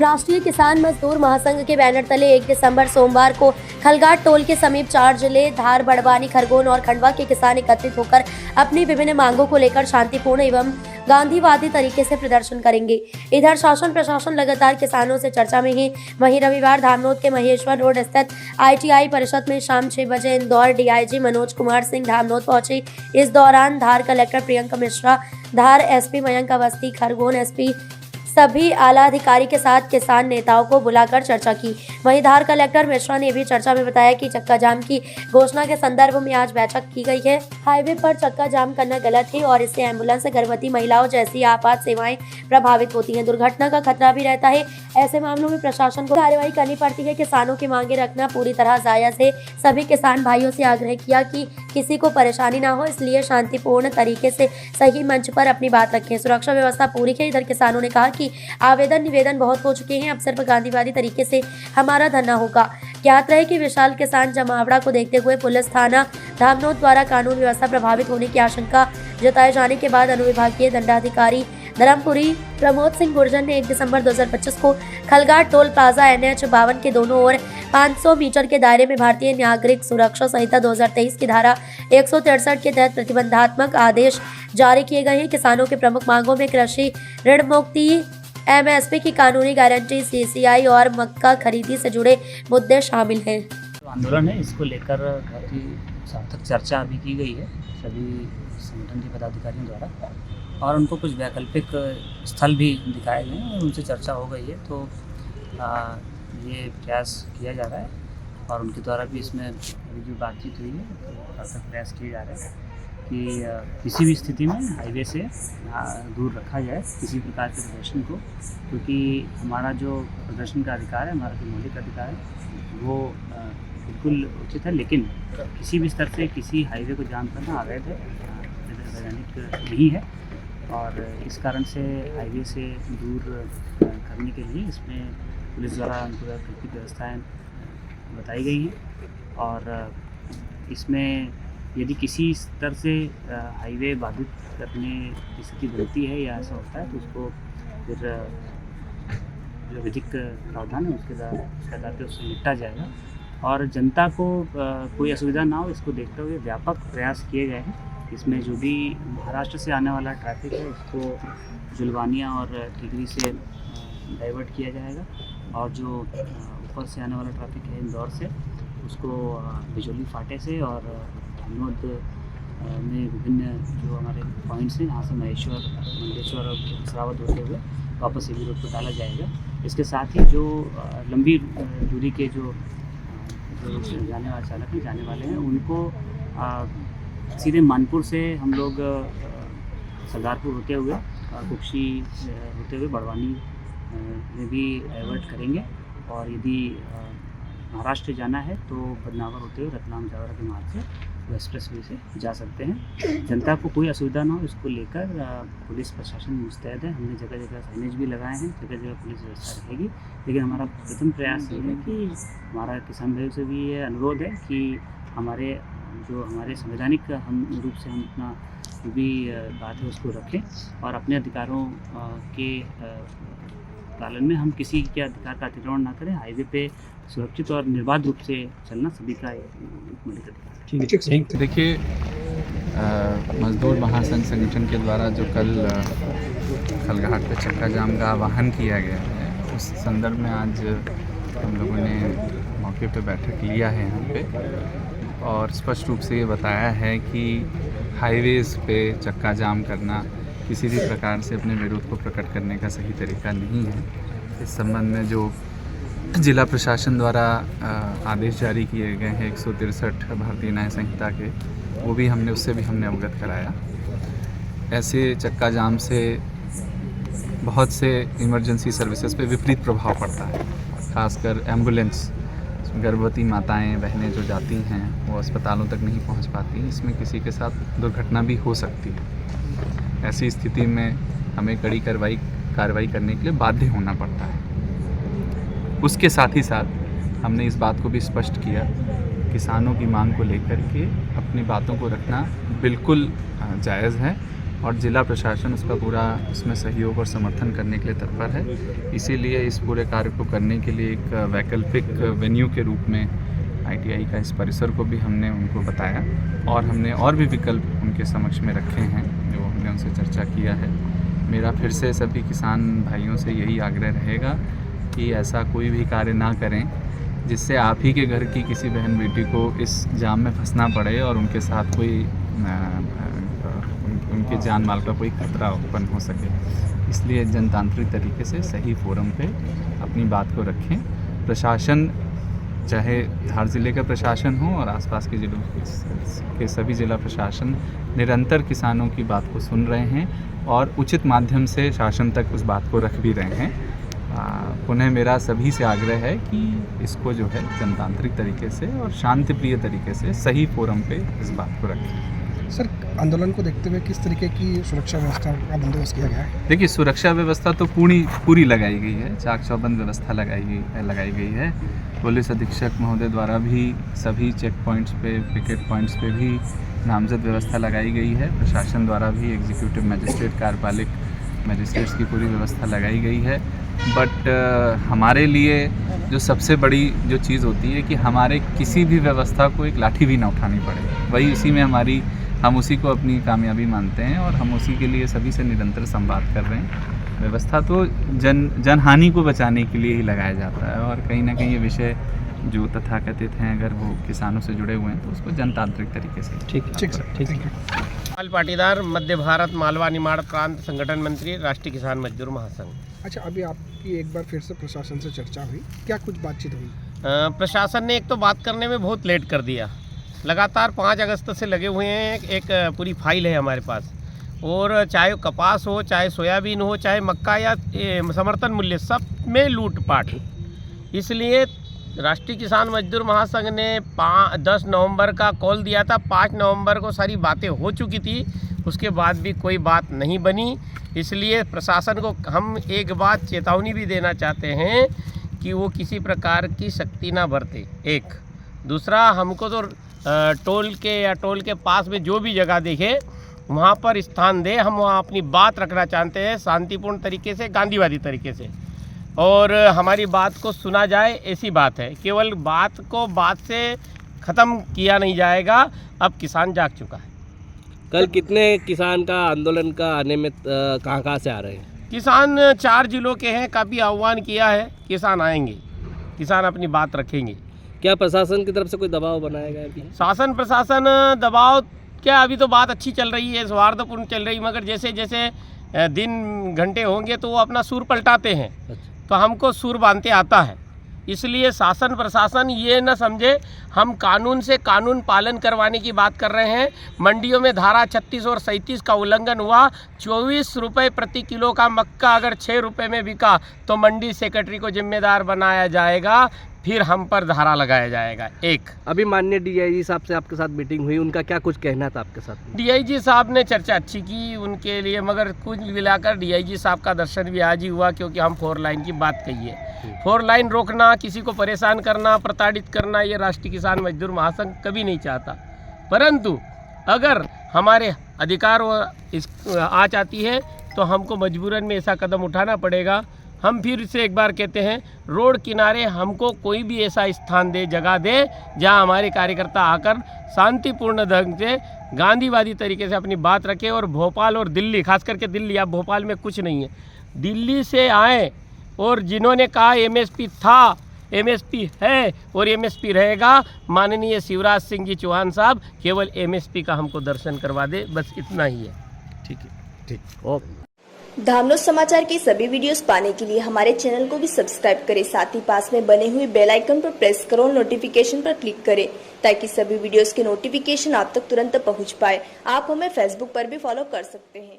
राष्ट्रीय किसान मजदूर महासंघ के बैनर तले 1 दिसंबर सोमवार को खलघाट टोल के समीप 4 जिले धार, बड़वानी, खरगोन और खंडवा के किसान एकत्रित होकर अपनी विभिन्न मांगों को लेकर शांतिपूर्ण एवं गांधीवादी तरीके से प्रदर्शन करेंगे। इधर शासन प्रशासन लगातार किसानों से चर्चा में है। वहीं रविवार धामनोद के महेश्वर रोड स्थित ITI परिषद में शाम 6 बजे इंदौर DIG मनोज कुमार सिंह धामनोद पहुंचे। इस दौरान धार कलेक्टर प्रियंका मिश्रा, धार SP मयंक अवस्थी, खरगोन SP सभी आला अधिकारी के साथ किसान नेताओं को बुलाकर चर्चा की। वहीं धार कलेक्टर मिश्रा ने भी चर्चा में बताया कि चक्का जाम की घोषणा के संदर्भ में आज बैठक की गई है। हाईवे पर चक्का जाम करना गलत है और इससे एम्बुलेंस, गर्भवती महिलाओं जैसी आपात सेवाएं प्रभावित होती हैं। दुर्घटना का खतरा भी रहता है। ऐसे मामलों में प्रशासन को कार्रवाई करनी पड़ती है। किसानों की मांगे रखना पूरी तरह जायज है। सभी किसान भाइयों से आग्रह किया कि किसी को परेशानी ना हो, इसलिए शांतिपूर्ण तरीके से सही मंच पर अपनी बात रखें। सुरक्षा व्यवस्था पूरी है। इधर किसानों ने कहा कि आवेदन निवेदन बहुत हो चुके हैं, अब सिर्फ गांधीवादी तरीके से हमारा धरना होगा। ज्ञात रहे कि विशाल किसान जमावड़ा को देखते हुए पुलिस थाना धामनोद द्वारा कानून व्यवस्था प्रभावित होने की आशंका जताए जाने के बाद अनुविभागीय दंडाधिकारी धर्मपुरी प्रमोद सिंह गुर्जर ने 1 दिसंबर 2025 को खलघाट टोल प्लाजा NH 52 के दोनों ओर 500 मीटर के दायरे में भारतीय नागरिक सुरक्षा संहिता 2023 की धारा 163 के तहत प्रतिबंधात्मक आदेश जारी किए गए हैं। किसानों के प्रमुख मांगों में कृषि ऋण मुक्ति, MSP की कानूनी गारंटी, CCI और मक्का खरीदी से जुड़े मुद्दे शामिल हैं। जो आंदोलन है इसको लेकर बहुत ही सार्थक चर्चा अभी की गई है सभी संगठन के पदाधिकारियों द्वारा, और उनको कुछ वैकल्पिक स्थल भी दिखाए गए हैं और उनसे चर्चा हो गई है। तो ये प्रयास किया जा रहा है और उनके द्वारा भी इसमें अभी जो बातचीत हुई है तो सार्थक प्रयास किए जा रहे हैं कि किसी भी स्थिति में हाईवे से दूर रखा जाए किसी प्रकार के प्रदर्शन को, क्योंकि हमारा जो प्रदर्शन का अधिकार है, हमारा जो मौलिक अधिकार है वो बिल्कुल उचित है, लेकिन किसी भी स्तर से किसी हाईवे को जाम करना अवैध है, वैधानिक नहीं है। और इस कारण से हाईवे से दूर करने के लिए इसमें पुलिस द्वारा वैकल्पिक व्यवस्थाएँ बताई गई हैं। और इसमें यदि किसी स्तर से हाईवे बाधित करने की स्थिति बनती है या ऐसा होता है तो उसको फिर जो विधिक प्रावधान है उसके आधार पर उससे निपटा जाएगा और जनता को कोई असुविधा ना हो, इसको देखते हुए व्यापक प्रयास किए गए हैं। इसमें जो भी महाराष्ट्र से आने वाला ट्रैफिक है उसको जुलवानिया और टिकरी से डाइवर्ट किया जाएगा, और जो ऊपर से आने वाला ट्रैफिक है इंदौर से उसको बिजोली फाटे से और धामनोद में विभिन्न जो हमारे पॉइंट्स हैं यहाँ से महेश्वर, मंडेश्वर और सरावत होते हुए वापस सीधी रोड पर डाला जाएगा। इसके साथ ही जो लंबी दूरी के जो जाने वाले चालक हैं, जाने वाले हैं, उनको सीधे मानपुर से हम लोग सरदारपुर होते हुए कुक्षी होते हुए बड़वानी में भी डाइवर्ट करेंगे, और यदि महाराष्ट्र जाना है तो बदनावर होते हुए रतलाम जावरा के मार्ग से एक्सप्रेसवे से जा सकते हैं। जनता को कोई असुविधा ना हो इसको लेकर पुलिस प्रशासन मुस्तैद है। हमने जगह जगह साइनेज भी लगाए हैं, जगह जगह पुलिस व्यवस्था रहेगी। लेकिन हमारा प्रथम प्रयास ये है कि हमारा किसान भाइयों से भी ये अनुरोध है कि हमारे संवैधानिक हम रूप से हम अपना जो भी बात है उसको रखें और अपने अधिकारों के पालन में हम किसी के अधिकार का अतिक्रमण ना करें। हाईवे पे सुरक्षित और निर्बाध रूप से चलना सभी का एक मौलिक अधिकार है। ठीक है। देखिए, मजदूर महासंघ संगठन के द्वारा जो कल खलघाट पे चक्का जाम का आह्वान किया गया है, उस संदर्भ में आज हम लोगों ने मौके पे बैठक लिया है यहाँ पे, और स्पष्ट रूप से ये बताया है कि हाईवेज़ पे चक्का जाम करना किसी भी प्रकार से अपने विरोध को प्रकट करने का सही तरीका नहीं है। इस संबंध में जो जिला प्रशासन द्वारा आदेश जारी किए गए हैं 163 भारतीय न्याय संहिता के, वो भी उससे भी हमने अवगत कराया। ऐसे चक्का जाम से बहुत से इमरजेंसी सर्विसेज पे विपरीत प्रभाव पड़ता है, खासकर एम्बुलेंस, गर्भवती माताएं बहनें जो जाती हैं वो अस्पतालों तक नहीं पहुंच पाती। इसमें किसी के साथ दुर्घटना भी हो सकती है। ऐसी स्थिति में हमें कड़ी कार्रवाई करने के लिए बाध्य होना पड़ता है। उसके साथ ही साथ हमने इस बात को भी स्पष्ट किया, किसानों की मांग को लेकर के अपनी बातों को रखना बिल्कुल जायज़ है और ज़िला प्रशासन उसका पूरा उसमें सहयोग और समर्थन करने के लिए तत्पर है। इसीलिए इस पूरे कार्य को करने के लिए एक वैकल्पिक वेन्यू के रूप में ITI का इस परिसर को भी हमने उनको बताया और हमने और भी विकल्प उनके समक्ष में रखे हैं जो हमने उनसे चर्चा किया है। मेरा फिर से सभी किसान भाइयों से यही आग्रह रहेगा कि ऐसा कोई भी कार्य ना करें जिससे आप ही के घर की किसी बहन बेटी को इस जाम में फंसना पड़े और उनके साथ कोई उनके जान माल का कोई खतरा उत्पन्न हो सके। इसलिए जनतांत्रिक तरीके से सही फोरम पे अपनी बात को रखें। प्रशासन, चाहे धार ज़िले का प्रशासन हो और आसपास के ज़िलों के सभी ज़िला प्रशासन निरंतर किसानों की बात को सुन रहे हैं और उचित माध्यम से शासन तक उस बात को रख भी रहे हैं। पुनः मेरा सभी से आग्रह है कि इसको जो है जनतांत्रिक तरीके से और शांतिप्रिय तरीके से सही फोरम पे इस बात को रखें। सर, आंदोलन को देखते हुए किस तरीके की सुरक्षा व्यवस्था का बंदोबस्त किया गया है? देखिए, सुरक्षा व्यवस्था तो पूरी लगाई गई है। चाक चौबंद व्यवस्था लगाई गई है। पुलिस अधीक्षक महोदय द्वारा भी सभी चेक पॉइंट्स पे, पिकेट पॉइंट्स पे भी नामजद व्यवस्था लगाई गई है। प्रशासन द्वारा भी एग्जीक्यूटिव मजिस्ट्रेट, कार्यपालिक मजिस्ट्रेट्स की पूरी व्यवस्था लगाई गई है। बट हमारे लिए जो सबसे बड़ी जो चीज़ होती है कि हमारे किसी भी व्यवस्था को एक लाठी भी ना उठानी पड़े, वही उसी में हम उसी को अपनी कामयाबी मानते हैं और हम उसी के लिए सभी से निरंतर संवाद कर रहे हैं। व्यवस्था तो जनहानि को बचाने के लिए ही लगाया जाता है और कहीं ना कहीं ये विषय जो तथाकथित हैं अगर वो किसानों से जुड़े हुए हैं तो उसको जनतांत्रिक तरीके से ठीक सर, ठीक है। लाल पाटीदार, मध्य भारत मालवा निमाड़ प्रांत संगठन मंत्री, राष्ट्रीय किसान मजदूर महासंघ। अच्छा, अभी आपकी एक बार फिर से प्रशासन से चर्चा हुई, क्या कुछ बातचीत हुई? प्रशासन ने एक तो बात करने में बहुत लेट कर दिया। लगातार 5 अगस्त से लगे हुए हैं। एक पूरी फाइल है हमारे पास और चाहे कपास हो, चाहे सोयाबीन हो, चाहे मक्का या समर्थन मूल्य, सब में लूटपाट। इसलिए राष्ट्रीय किसान मजदूर महासंघ ने 10 नवंबर का कॉल दिया था। 5 नवंबर को सारी बातें हो चुकी थी, उसके बाद भी कोई बात नहीं बनी। इसलिए प्रशासन को हम एक बात चेतावनी भी देना चाहते हैं कि वो किसी प्रकार की शक्ति ना बरते। एक दूसरा, हमको तो टोल के पास में जो भी जगह देखे वहाँ पर स्थान दे। हम वहाँ अपनी बात रखना चाहते हैं शांतिपूर्ण तरीके से, गांधीवादी तरीके से, और हमारी बात को सुना जाए, ऐसी बात है। केवल बात से ख़त्म किया नहीं जाएगा। अब किसान जाग चुका है। कल कितने किसान का आंदोलन का आने में कहाँ से आ रहे हैं? किसान 4 जिलों के हैं। काफ़ी आह्वान किया है, किसान आएंगे, किसान अपनी बात रखेंगे। क्या प्रशासन की तरफ से कोई दबाव बनाया गया अभी? शासन प्रशासन दबाव क्या, अभी तो बात अच्छी चल रही है, सौहार्दपूर्ण चल रही, मगर जैसे जैसे दिन घंटे होंगे तो वो अपना सुर पलटाते हैं। तो हमको सुर बांधते आता है। इसलिए शासन प्रशासन ये न समझे हम कानून से कानून पालन करवाने की बात कर रहे हैं। मंडियों में धारा 36 और 37 का उल्लंघन हुआ। 24 रुपये प्रति किलो का मक्का अगर 6 रुपये में बिका तो मंडी सेक्रेटरी को जिम्मेदार बनाया जाएगा, फिर हम पर धारा लगाया जाएगा। एक अभी माननीय DIG साहब से आपके साथ मीटिंग हुई, उनका क्या कुछ कहना था आपके साथ? DIG साहब ने चर्चा अच्छी की उनके लिए, मगर कुल मिलाकर DIG साहब का दर्शन भी आज ही हुआ, क्योंकि हम 4 लाइन की बात कही है। 4 लाइन रोकना, किसी को परेशान करना, प्रताड़ित करना, ये राष्ट्रीय किसान मजदूर महासंघ कभी नहीं चाहता। परंतु अगर हमारे अधिकार आ जाती है तो हमको मजबूरन में ऐसा कदम उठाना पड़ेगा। हम फिर से एक बार कहते हैं, रोड किनारे हमको कोई भी ऐसा स्थान दे, जगह दे, जहां हमारे कार्यकर्ता आकर शांतिपूर्ण ढंग से गांधीवादी तरीके से अपनी बात रखें। और भोपाल और दिल्ली, खास करके दिल्ली, अब भोपाल में कुछ नहीं है, दिल्ली से आए और जिन्होंने कहा MSP था, MSP है और MSP रहेगा, माननीय शिवराज सिंह जी चौहान साहब केवल MSP का हमको दर्शन करवा दे, बस इतना ही है। ठीक है, ठीक। ओके। धामनोद समाचार के सभी वीडियोस पाने के लिए हमारे चैनल को भी सब्सक्राइब करें, साथ ही पास में बने हुए बेल आइकन पर प्रेस करो और नोटिफिकेशन पर क्लिक करें, ताकि सभी वीडियोस के नोटिफिकेशन आप तक तुरंत पहुंच पाए। आप हमें फेसबुक पर भी फॉलो कर सकते हैं।